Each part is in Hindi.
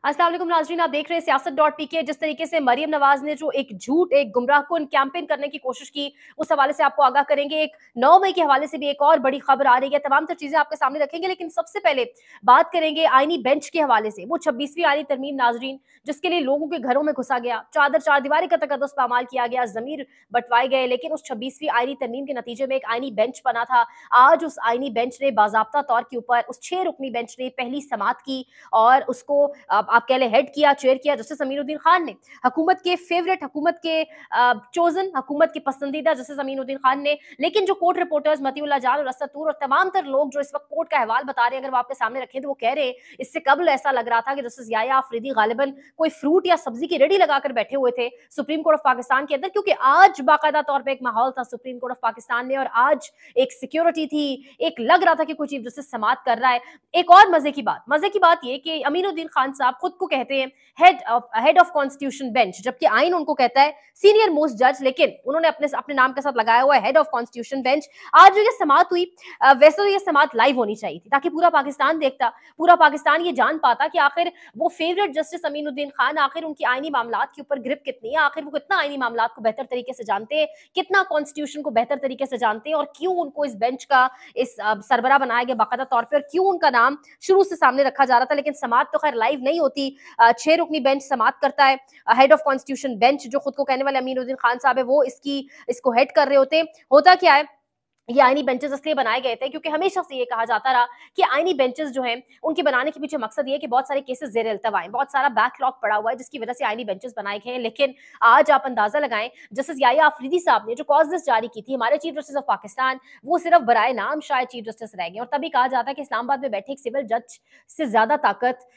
अस्सलाम वालेकुम नाज़रीन, आप देख रहे हैं सियासत.pk। जिस तरीके से मरियम नवाज ने जो एक झूठ, एक गुमराहकुन कैंपेन करने की कोशिश की, उस हवाले से आपको आगाह करेंगे। एक 9 मई के हवाले से भी एक और बड़ी खबर आ रही है। तमाम तर चीजें आपके सामने रखेंगे, लेकिन सबसे पहले बात करेंगे आईनी बेंच के हवाले से। वो 26वीं आईनी तरमीम नाज़रीन, जिसके लिए लोगों के घरों में घुसा गया, चारदीवारी का तकद्दुस पामाल किया गया, जमीर बंटवाए गए, लेकिन उस 26वीं आईनी तरमीम के नतीजे में एक आईनी बेंच बना था। आज उस आईनी बेंच ने बाज़ाब्ता तौर के ऊपर, उस 6 रुकनी बेंच ने पहली समाअत की और उसको आप कह लें हेड किया, चेयर किया जस्टिस अमीनुद्दीन खान ने। हुकूमत के फेवरेट, हुकूमत के चोजन, हुकूमत के पसंदीदा जस्टिस अमीनुद्दीन खान ने। लेकिन जो कोर्ट रिपोर्टर्स मतीउल्लाह जान और असद तूर और तमाम तर लोग जो इस वक्त कोर्ट का अहवाल बता रहे हैं, अगर वो आपके सामने रखें तो वो कह रहे हैं इससे कबल ऐसा लग रहा था कि जस्टिस याया आफरीदी गालिबन कोई फ्रूट या सब्जी की रेडी लगाकर बैठे हुए थे सुप्रीम कोर्ट ऑफ पाकिस्तान के अंदर, क्योंकि आज बाकायदा तौर पर एक माहौल था सुप्रीम कोर्ट ऑफ पाकिस्तान में और आज एक सिक्योरिटी थी, एक लग रहा था कि कोई चीफ जस्टिस समाअत कर रहा है। एक और मजे की बात ये कि अमीनुद्दीन खान साहब खुद को कहते हैं हेड ऑफ कॉन्स्टिट्यूशन बेंच, जबकि आइन उनको कहता है सीनियर मोस्ट जज, लेकिन उन्होंने अपने अपने नाम के साथ लगाया हुआ है हेड ऑफ कॉन्स्टिट्यूशन बेंच। आज जो ये समाअत हुई, वैसे तो ये समाअत लाइव होनी चाहिए थी ताकि पूरा पाकिस्तान देखता, पूरा पाकिस्तान ये जान पाता कि आखिर वो फेवरेट जस्टिस अमीनुद्दीन खान आखिर उनकी आईनी मामलात के ऊपर ग्रिप कितनी है, आखिर वो कितना आईनी मामलात को बेहतर तरीके से जानते हैं, कितना कॉन्स्टिट्यूशन को बेहतर तरीके से जानते हैं और क्यों उनको इस बेंच का इस सरबरा बनाया गया बाकायदा तौर पर, और क्यों उनका नाम शुरू से सामने रखा जा रहा था। लेकिन समाअत तो खैर लाइव नहीं होती, 6 रुकनी बेंच समाअत करता है। हेड ऑफ कॉन्स्टिट्यूशन बेंच जो खुद को कहने वाले अमीनुद्दीन खान साहब है, वो इसको हेड कर रहे होते। होता क्या है, ये आईनी बेंचेस इसलिए बनाए गए थे क्योंकि हमेशा से ये कहा जाता रहा कि आईनी बेंचेस जो हैं उनके बनाने के पीछे मकसद ये कि बहुत सारे केसेस ज़ेर इल्तवा हैं, बहुत सारा बैकलॉग पड़ा हुआ है, जिसकी वजह से आईनी बेंचेस बनाए गए हैं। लेकिन आज आप अंदाजा लगाएं, जस्टिस याया आफरीदी साहब ने जो कॉज लिस्ट जारी की थी, हमारे चीफ जस्टिस ऑफ पाकिस्तान, वो सिर्फ बराए नाम शायद चीफ जस्टिस रह गए। और तभी कहा जाता है कि इस्लामाबाद में बैठे एक सिविल जज से ज्यादा ताकत,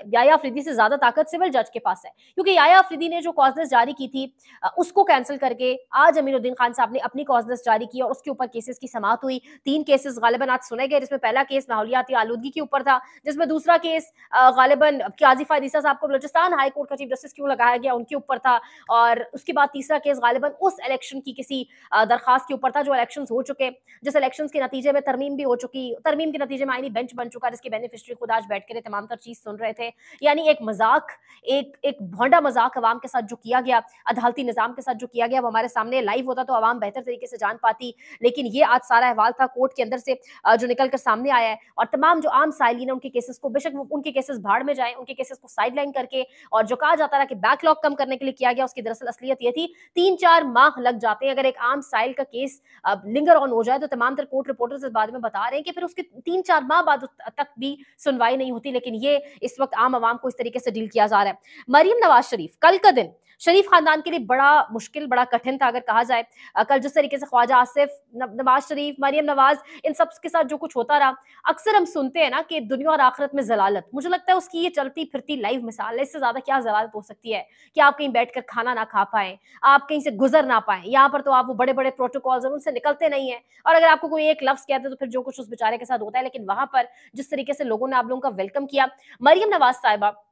याया आफरीदी से ज्यादा ताकत सिविल जज के पास है, क्योंकि याया आफरीदी ने जो कॉज लिस्ट जारी की थी उसको कैंसिल करके आज अमीनुद्दीन खान साहब ने अपनी कॉज लिस्ट जारी की और उसके ऊपर केसेस की समाअत हुई। 3 केसेस गालिबन आज सुने गए, जिसमें पहला केस माहौलियाती आलूदगी के ऊपर था, जिसमें दूसरा केस गालिबन काजी फायद साहब को बलूचिस्तान हाई कोर्ट का चीफ जस्टिस क्यों लगाया गया उनके ऊपर था, और उसके बाद तीसरा केस गालिबन उस इलेक्शन की किसी दरखास्त के ऊपर था जो इलेक्शन हो चुके, जिस इलेक्शन के नतीजे में तरमीम भी हो चुकी, तरमीम के नतीजे में आईनी बेंच बन चुका, जिसके बेनिफिशियरी खुद आज बैठ कर तमाम तर चीज सुन रहे थे। यानी एक मजाक, एक भोंडा मजाक अवाम के साथ जो किया गया, अदालती निजाम के साथ जो किया गया, वो हमारे सामने लाइव होता तो अवाम बेहतर तरीके से जान पाती। लेकिन ये आज सारा अहवाल था कोर्ट के अंदर से जो निकल कर सामने आया है, और तमाम जो आम साइलिन है उनके केसेस को, बेशक उनके केसेस भाड़ में जाए, उनके केसेस को साइडलाइन करके, और जो कहा जाता रहा कि बैकलॉग कम करने के लिए किया गया, उसकी दरअसल असलियत ये थी 3-4 माह लग जाते हैं अगर एक आम साइल का केस लिंगर ऑन हो जाए। तो तमाम तर कोर्ट रिपोर्टर्स इस बारे में बता रहे हैं कि फिर उसके 3-4 माह बाद तक भी सुनवाई नहीं होती। लेकिन ये इस वक्त आम आवाम को इस तरीके से डील किया जा रहा है। मरियम नवाज शरीफ, कल का दिन शरीफ खानदान के लिए बड़ा मुश्किल, बड़ा कठिन था अगर कहा जाए। कल जिस तरीके से ख्वाजा आसिफ, नवाज शरीफ, मरियम नवाज, इन सब के साथ जो कुछ होता रहा, अक्सर हम सुनते हैं ना कि दुनिया और आखिरत में जलालत, मुझे लगता है उसकी ये चलती फिरती लाइव मिसाल है। इससे ज्यादा क्या जलालत हो सकती है कि आप कहीं बैठकर खाना ना खा पाए, आप कहीं से गुजर ना पाए। यहाँ पर तो आप वो बड़े बड़े प्रोटोकॉल्स उनसे निकलते नहीं है, और अगर आपको कोई एक लफ्ज कहते तो फिर जो कुछ उस बेचारे के साथ होता है। लेकिन वहां पर जिस तरीके से लोगों ने आप लोगों का वेलकम किया, मरियम नवाज साहिबा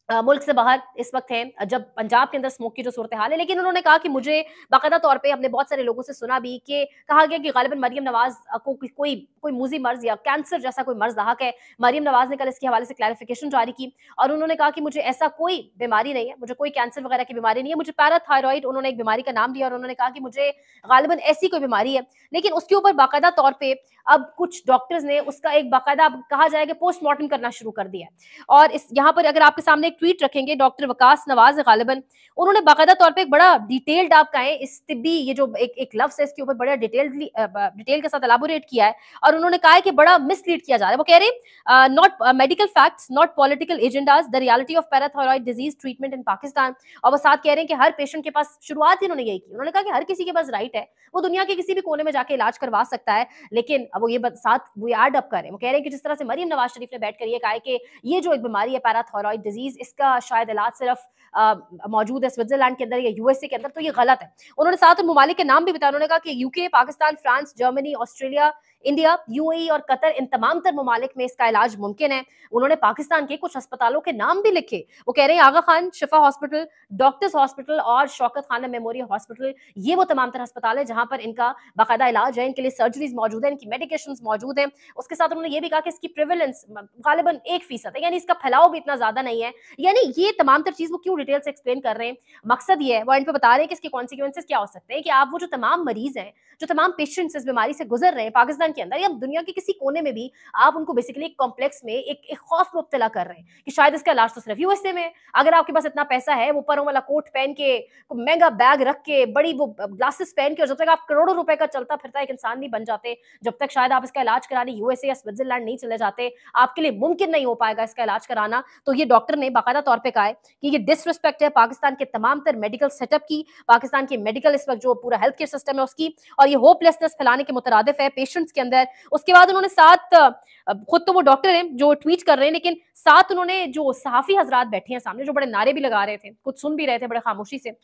मुल्क से बाहर इस वक्त हैं, जब पंजाब के अंदर स्मोक की जो सूरत हाल है, लेकिन उन्होंने कहा कि मुझे बाकायदा तौर पे हमने बहुत सारे लोगों से सुना भी कि कहा गया कि गालिबन मरियम नवाज को कोई मूजी मर्ज या कैंसर जैसा कोई मर्ज लाक है। मरियम नवाज ने कल इसके हवाले से क्लैरिफिकेशन जारी की और उन्होंने कहा कि मुझे ऐसा कोई बीमारी नहीं है, मुझे कोई कैंसर वगैरह की बीमारी नहीं है, मुझे पैराथायरॉइड, उन्होंने एक बीमारी का नाम दिया, और उन्होंने कहा कि मुझे गालिबन ऐसी कोई बीमारी है। लेकिन उसके ऊपर बाकायदा तौर पर अब कुछ डॉक्टर्स ने उसका एक बाकायदा कहा जाएगा पोस्टमार्टम करना शुरू कर दिया है। और इस यहाँ पर अगर आपके सामने एक ट्वीट रखेंगे, डॉक्टर वकास नवाज गालिबन, उन्होंने बाकायदा तौर पे एक बड़ा डिटेल्ड, आप कहें इस तिब्बी, ये जो एक लफ्ज है इसके ऊपर बड़ा डिटेल के साथ एलाबोरेट किया है, और उन्होंने कहा है कि बड़ा मिसलीड किया जा रहा है। वो कह रहे हैं not medical facts, not political agendas, the reality of parathyroid disease treatment इन पाकिस्तान। और वो साथ कह रहे हैं कि हर पेशेंट के पास, शुरुआत ही उन्होंने यही की, उन्होंने कहा कि हर किसी के पास राइट है, वो दुनिया के किसी भी कोने में जाके इलाज करवा सकता है। लेकिन अब वो ये साथ वो एड अप करें, वो कह रहे हैं कि जिस तरह से मरियम नवाज शरीफ ने बैठ कर ये कहा है कि ये जो एक बीमारी है पैराथायरॉइड डिजीज, इसका शायद इलाज सिर्फ मौजूद है स्विट्जरलैंड के अंदर या यूएसए के अंदर, तो ये गलत है। उन्होंने साथ ममालिक के नाम भी बताया, उन्होंने कहा कि UK, Pakistan, France, Germany, Australia, India, UAE और कतर, इन तमाम तर ममालिक में इसका इलाज मुमकिन है। उन्होंने पाकिस्तान के कुछ अस्पतालों के नाम भी लिखे। वो कह रहे हैं आगा खान शिफा हॉस्पिटल, डॉक्टर्स हॉस्पिटल और शौकत खान मेमोरियल हॉस्पिटल, ये वो तमाम तर अस्पताल है जहां पर इनका बाकायदा इलाज है, इनके लिए सर्जरीज मौजूद है, इनकी मेडिकेशंस मौजूद हैं। उसके साथ उन्होंने ये भी कहा कि इसकी प्रिवेलेंस गालिबन 1% है, यानी इसका फैलाव भी इतना ज्यादा नहीं है। यानी ये तमाम तर चीज वो क्यों डिटेल से एक्सप्लेन कर रहे हैं, मकसद ये है, वो इन पे बता रहे हैं कि इसके कॉन्सिक्वेंसेस क्या हो सकते हैं, कि आप वो जो तमाम मरीज हैं, जो तमाम पेशेंट्स इस बीमारी से गुजर रहे हैं पाकिस्तान के अंदर या दुनिया के किसी कोने में भी, आप उनको बेसिकली एक कॉम्प्लेक्स में एक खौफ में मुब्तला कर रहे हैं कि शायद इसका इलाज तो सिर्फ यूएसए में। अगर आपके पास इतना पैसा है, वो परों वाला कोट पहन के, महंगा बैग रख के, बड़ी वो ग्लासेस पहन के, और जब तक आप करोड़ों रुपए का चलता फिरता एक इंसान नहीं बन जाते, जब तक शायद आप इसका इलाज कराने यूएसए या स्विट्जरलैंड नहीं चले जाते, आपके लिए मुमकिन नहीं हो पाएगा इसका इलाज कराना। तो ये डॉक्टर ने बाकायदा तौर पर कहा है कि ये डिसरिस्पेक्ट है पाकिस्तान के तमाम तर मेडिकल सेटअप की, पाकिस्तान के मेडिकल इस वक्त जो पूरा हेल्थ केयर सिस्टम है उसकी, और ये होपलेसनेस फैलाने के मुतरादिफ है पेशेंट्स के अंदर। उसके बाद उन्होंने साथ, खुद तो वो डॉक्टर हैं जो ट्वीट कर रहे हैं, लेकिन साथ उन्होंने जो सहाफी हजरात बैठे हैं सामने, जो बड़े नारे भी लगा रहे थे, कुछ सुन भी रहे थे बड़े खामोशी से,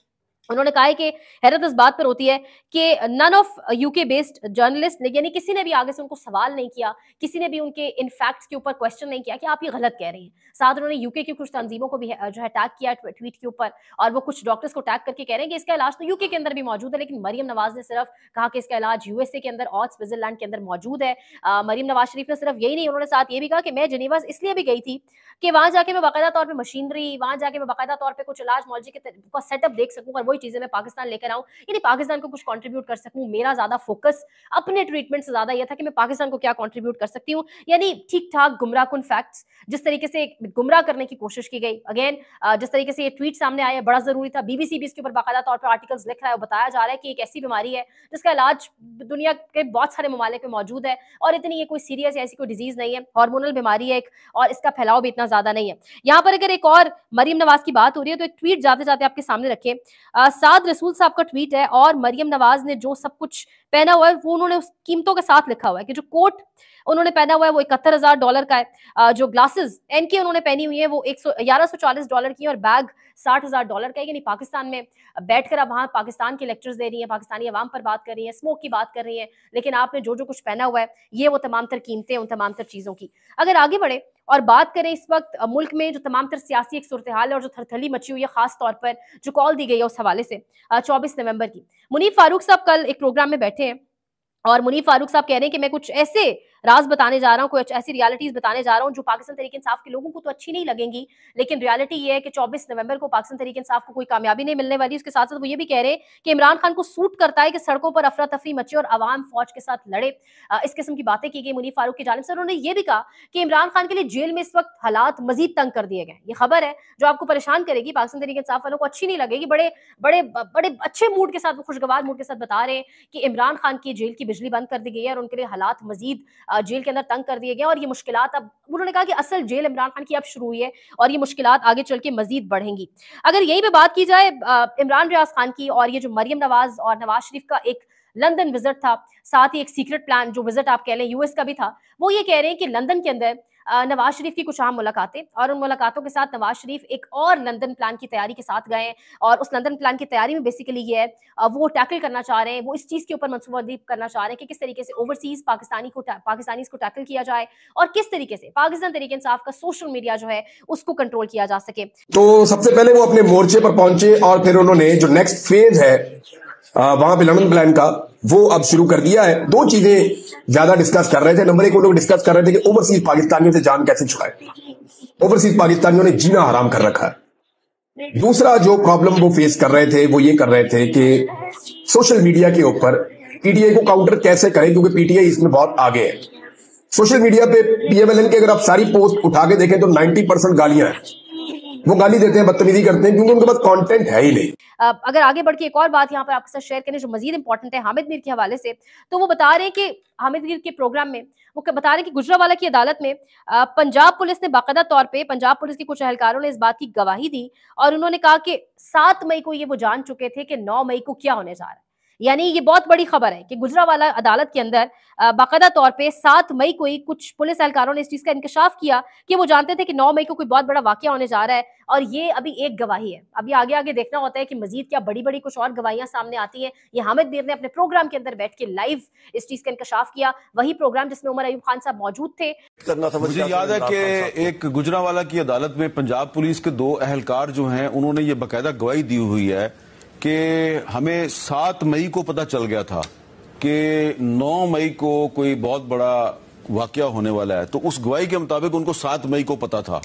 उन्होंने कहा है कि हैरत इस बात पर होती है कि none of UK based journalist, यानी किसी ने भी आगे से उनको सवाल नहीं किया, किसी ने भी उनके इन फैक्ट्स के ऊपर क्वेश्चन नहीं किया कि आप ये गलत कह रही हैं। साथ उन्होंने यूके की कुछ तंजीमों को भी जो है टैग किया ट्वीट के ऊपर, और वो कुछ डॉक्टर्स को टैग करके कह रहे हैं कि इसका इलाज तो यूके के अंदर भी मौजूद है, लेकिन मरियम नवाज ने सिर्फ कहा कि इसका इलाज यूएसए के अंदर और स्विट्जरलैंड के अंदर मौजूद है। मरियम नवाज शरीफ ने सिर्फ यही नहीं, उन्होंने साथ ये भी कहा कि मैं जिनेवा इसलिए भी गई थी कि वहां जाके मैं बाकायदा तौर पर मशीनरी, वहां जाके मैं बाकायदा तौर पर कुछ इलाज मौलजी का सेटअप देख सकूं, और वही चीजें मैं पाकिस्तान लेकर आऊं, यानी पाकिस्तान को कुछ कंट्रीब्यूट कर सकूं। मेरा ज्यादा फोकस अपने ट्रीटमेंट से ज्यादा यह था कि मैं पाकिस्तान को क्या कंट्रीब्यूट कर सकती हूं, यानी ठीक ठाक गुमराहकुन फैक्ट्स, जिस तरीके से गुमराह करने की कोशिश की गई। अगेन जिस तरीके से ये ट्वीट सामने आया बड़ा जरूरी था, बीबीसी भी इसके ऊपर बाकायदा तौर पर आर्टिकल्स लिख रहा है, बताया जा रहा है कि एक ऐसी बीमारी है जिसका इलाज दुनिया के बहुत सारे ममालिक में मौजूद है, और इतनी ये कोई सीरियस ऐसी कोई डिजीज नहीं है, हार्मोनल बीमारी है एक, और इसका फैलाव भी इतना ज्यादा नहीं है। यहाँ पर अगर एक और मरियम नवाज की बात हो रही है, तो एक ट्वीट जाते जाते आपके सामने रखे, साद रसूल साहब का ट्वीट है, और मरियम नवाज ने जो सब कुछ पहना हुआ है वो उन्होंने उस कीमतों के साथ लिखा हुआ है कि जो कोट उन्होंने पहना हुआ है वो $71,000 का है, जो ग्लासेस एनके उन्होंने पहनी हुई है वो $1140 की है, और बैग $60,000 का है। यानी पाकिस्तान में बैठकर अब वहां पाकिस्तान के लेक्चर्स दे रही है, पाकिस्तानी अवाम पर बात कर रही है, स्मोक की बात कर रही है, लेकिन आपने जो जो कुछ पहना हुआ है ये वो तमाम तर कीमतें उन तमाम तर चीजों की। अगर आगे बढ़े और बात करें इस वक्त मुल्क में जो तमाम तर सियासी एक सूरत हाल है और जो थरथली मची हुई है, खास तौर पर जो कॉल दी गई है उस हवाले से 24 नवंबर की, मुनीफ फारूक साहब कल एक प्रोग्राम में बैठे हैं, और मुनीफ फारूक साहब कह रहे हैं कि मैं कुछ ऐसे राज बताने जा रहा हूँ, कुछ ऐसी रियलिटीज बताने जा रहा हूँ जो पाकिस्तान तहरीक इंसाफ के लोगों को तो अच्छी नहीं लगेंगी, लेकिन रियलिटी ये है कि 24 नवंबर को पाकिस्तान तहरीक इंसाफ को कोई कामयाबी नहीं मिलने वाली। उसके साथ साथ वो ये भी कह रहे हैं कि इमरान खान को सूट करता है कि सड़कों पर अफरा तफरी मचे और अवाम फौज के साथ लड़े। इस किस्म की बातें की गई मुनीफ फारूक की जानिब से। उन्होंने ये भी कहा कि इमरान खान के लिए जेल में इस वक्त हालात मजीद तंग कर दिए गए। ये खबर है जो आपको परेशान करेगी, पाकिस्तान तहरीक इंसाफ वालों को अच्छी नहीं लगेगी। बड़े बड़े बड़े अच्छे मूड के साथ, खुशगवार मूड के साथ बता रहे हैं कि इमरान खान की जेल की बिजली बंद कर दी गई है और उनके लिए हालात मजीद जेल के अंदर तंग कर दिए गए, और ये मुश्किलात अब, उन्होंने कहा कि असल जेल इमरान खान की अब शुरू हुई है और ये मुश्किलात आगे चल के मजीद बढ़ेंगी। अगर यही पे बात की जाए इमरान रियाज खान की, और ये जो मरियम नवाज और नवाज शरीफ का एक लंदन विजिट था, साथ ही एक सीक्रेट प्लान जो विजिट आप कह लें यूएस का भी था, वो ये कह रहे हैं कि लंदन के अंदर नवाज शरीफ की कुछ अहम मुलाकातें, और उन मुलाकातों के साथ नवाज शरीफ एक और लंदन प्लान की तैयारी के साथ गए हैं, और उस लंदन प्लान की तैयारी में बेसिकली ये है वो टैकल करना चाह रहे हैं, वो इस चीज के ऊपर मंसूबाबंदी करना चाह रहे हैं कि किस तरीके से ओवरसीज पाकिस्तानी को टैकल किया जाए और किस तरीके से पाकिस्तान तहरीक इंसाफ का सोशल मीडिया जो है उसको कंट्रोल किया जा सके। तो सबसे पहले वो अपने मोर्चे पर पहुंचे और फिर उन्होंने जो नेक्स्ट फेज है वहां पे लंदन प्लान का वो अब शुरू कर दिया है। दो चीजें ज्यादा डिस्कस कर रहे थे। नंबर एक, वो लोग डिस्कस कर रहे थे कि ओवरसीज पाकिस्तानियों से जान कैसे छुड़ाए। ओवरसीज पाकिस्तानियों ने जीना हराम कर रखा है। दूसरा जो प्रॉब्लम वो फेस कर रहे थे वो ये कर रहे थे कि सोशल मीडिया के ऊपर पीटीआई को काउंटर कैसे करें, क्योंकि पीटीआई इसमें बहुत आगे है। सोशल मीडिया पे पीएमएलएन के अगर आप सारी पोस्ट उठा के देखें तो 90% गालियां हैं। वो गाली देते हैं, बदतमीजी करते हैं, क्योंकि उनके पास कंटेंट है ही नहीं। अगर आगे बढ़ के एक और बात यहाँ पर आपके साथ शेयर करने जो मजीद इंपॉर्टेंट है हामिद मीर के हवाले से, तो वो बता रहे हैं कि हामिद मीर के प्रोग्राम में वो बता रहे हैं कि गुजरांवाला की अदालत में पंजाब पुलिस ने बाकायदा तौर पे, पंजाब पुलिस के कुछ एहलकारों ने इस बात की गवाही दी, और उन्होंने कहा कि 7 मई को ये वो जान चुके थे कि 9 मई को क्या होने जा रहा है। यानी ये बहुत बड़ी खबर है कि गुजरांवाला अदालत के अंदर बाकायदा तौर पे 7 मई को ही कुछ पुलिस एहलकारों ने इस चीज का इंकशाफ किया कि वो जानते थे कि 9 मई को कोई बहुत बड़ा वाकया होने जा रहा है, और ये अभी एक गवाही है। अभी आगे आगे देखना होता है कि मजीद क्या बड़ी बड़ी कुछ और गवाहियां सामने आती हैं। ये हामिद मीर ने अपने प्रोग्राम के अंदर बैठ के लाइव इस चीज का इंकशाफ किया, वही प्रोग्राम जिसमें उमर अयूब खान साहब मौजूद थे। मुझे याद है कि एक गुजरांवाला की अदालत में पंजाब पुलिस के 2 एहलकार जो हैं उन्होंने ये बाकायदा गवाही दी हुई है कि हमें 7 मई को पता चल गया था कि 9 मई को कोई बहुत बड़ा वाकया होने वाला है। तो उस गवाही के मुताबिक उनको 7 मई को पता था।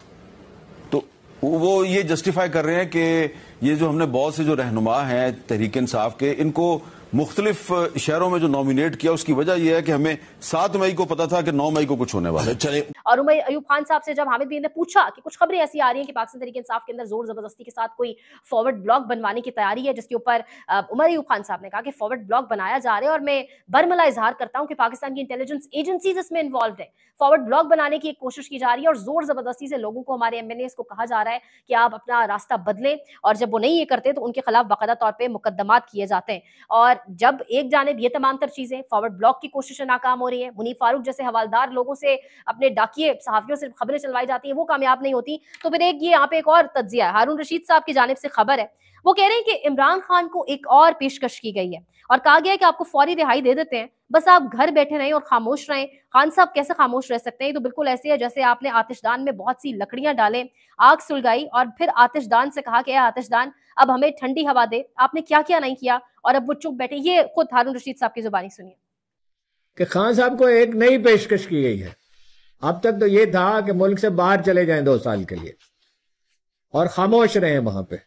तो वो ये जस्टिफाई कर रहे हैं कि ये जो हमने बहुत से जो रहनुमा हैं तहरीक इंसाफ के, इनको मुख्तलिफ शहरों में जो नॉमिनेट किया उसकी वजह यह है कि हमें 7 मई को पता था कि 9 मई को कुछ होने वाला है। चले और उमर अयूब खान साहब से जब हामिद मीर ने पूछा कि कुछ खबरें ऐसी आ रही हैं कि पाकिस्तान तहरीक इंसाफ के अंदर जोर जबरदस्ती के साथ कोई फॉरवर्ड ब्लॉक बनवाने की तैयारी है, जिसके ऊपर उमर अयूब खान साहब ने कहा कि फॉरवर्ड ब्लॉक बनाया जा रहा है और मैं बरमला इजहार करता हूं कि पाकिस्तान की इंटेलिजेंस एजेंसीज इसमें इन्वॉल्व है। फॉरवर्ड ब्लॉक बनाने की एक कोशिश की जा रही है और जोर जबरदस्ती से लोगों को, हमारे एमएनएस को कहा जा रहा है कि आप अपना रास्ता बदलें, और जब वो नहीं ये करते तो उनके खिलाफ बाकायदा तौर पर मुकदमात किए जाते हैं। और जब एक जानिब ये तमाम तर चीजें, फॉरवर्ड ब्लॉक की कोशिशें नाकाम हो रही है, मुनीफ फारूक जैसे हवालदार लोगों से, अपने डाकिए सहाफियों से खबरें चलवाई जाती हैं, वो कामयाब नहीं होती, तो फिर एक ये यहाँ पे एक और तज्जिया है। हारून रशीद साहब की जानिब से खबर है, वो कह रहे हैं कि इमरान खान को एक और पेशकश की गई है और कहा गया है कि आपको फौरी रिहाई दे देते हैं, बस आप घर बैठे रहें और खामोश रहें। खान साहब कैसे खामोश रह सकते हैं? तो बिल्कुल ऐसे है जैसे आपने आतिशदान में बहुत सी लकड़ियां डालें, आग सुलगाई और फिर आतिशदान से कहा कि आतिशदान अब हमें ठंडी हवा दे। आपने क्या क्या नहीं किया और अब वो चुप बैठे। ये खुद हारून रशीद साहब की जुबानी सुनिए कि खान साहब को एक नई पेशकश की गई है। अब तक तो ये था कि मुल्क से बाहर चले जाएं 2 साल के लिए और खामोश रहें वहां पे,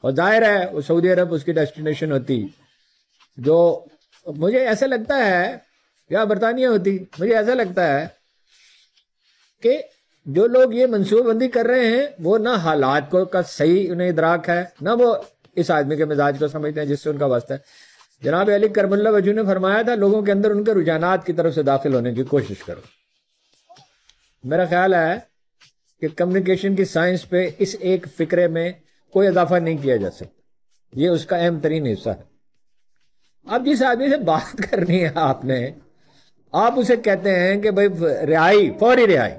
और जाहिर है वो सऊदी अरब उसकी डेस्टिनेशन होती, जो मुझे ऐसा लगता है, या बरतानिया होती। मुझे ऐसा लगता है कि जो लोग ये मनसूबाबंदी कर रहे हैं वो ना हालात को का सही उन्हें इदराक है, ना वो इस आदमी के मिजाज को समझते हैं जिससे उनका वास्ता है। जनाब अली करमुल्ला वजू ने फरमाया था, लोगों के अंदर उनके रुझानात की तरफ से दाखिल होने की कोशिश करो। मेरा ख्याल है कि कम्युनिकेशन की साइंस पे इस एक फिक्रे में कोई इजाफा नहीं किया जा सकता, ये उसका अहम तरीन हिस्सा है। अब जिस आदमी से बात करनी है आपने, आप उसे कहते हैं कि भाई रिहाई, फौरी रिहाई,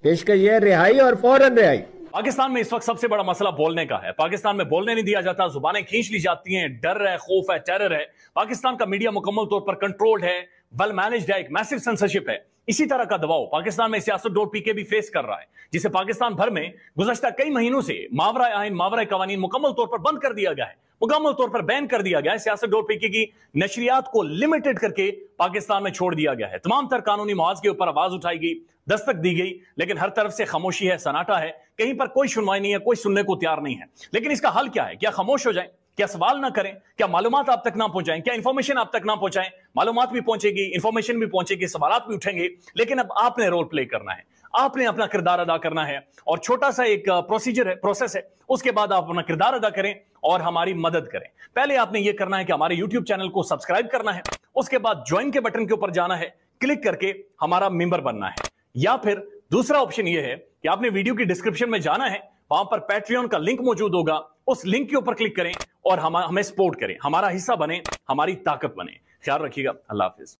पेशकश ये रिहाई और फौरन रिहाई। पाकिस्तान में इस वक्त सबसे बड़ा मसला बोलने का है। पाकिस्तान में बोलने नहीं दिया जाता, जुबानें खींच ली जाती हैं, डर है, खौफ है, टेरर है। पाकिस्तान का मीडिया मुकम्मल तौर पर कंट्रोल्ड है, वेल मैनेज्ड है, एक मैसिव सेंसरशिप है। इसी तरह का दबाव पाकिस्तान में सियासत.pk भी फेस कर रहा है, जिसे पाकिस्तान भर में गुज़श्ता कई महीनों से मावरा आइन, मावरा कवानीन मुकम्मल तौर पर बंद कर दिया गया है, मुकम्मल तौर पर बैन कर दिया गया है। सियासत.pk की नशरियात को लिमिटेड करके पाकिस्तान में छोड़ दिया गया है। तमाम तर कानूनी मुआवजे के ऊपर आवाज उठाई गई, दस्तक दी गई, लेकिन हर तरफ से खामोशी है, सन्नाटा है, कहीं पर कोई सुनवाई नहीं है, कोई सुनने को तैयार नहीं है। लेकिन इसका हल क्या है? क्या खामोश हो जाए? क्या सवाल ना करें? क्या मालूमात आप तक ना पहुंचाएं? क्या इंफॉर्मेशन आप तक ना पहुंचाएं? मालूमात भी पहुंचेगी, इंफॉर्मेशन भी पहुंचेगी, सवालात भी उठेंगे, लेकिन अब आपने रोल प्ले करना है, आपने अपना किरदार अदा करना है। और छोटा सा एक प्रोसीजर है, प्रोसेस है, उसके बाद आप अपना किरदार अदा करें और हमारी मदद करें। पहले आपने यह करना है कि हमारे यूट्यूब चैनल को सब्सक्राइब करना है, उसके बाद ज्वाइन के बटन के ऊपर जाना है, क्लिक करके हमारा मेंबर बनना है। या फिर दूसरा ऑप्शन यह है कि आपने वीडियो की डिस्क्रिप्शन में जाना है, वहां पर पैट्रियन का लिंक मौजूद होगा, उस लिंक के ऊपर क्लिक करें और हमें सपोर्ट करें, हमारा हिस्सा बने, हमारी ताकत बने। ख्याल रखिएगा। अल्लाह हाफिज।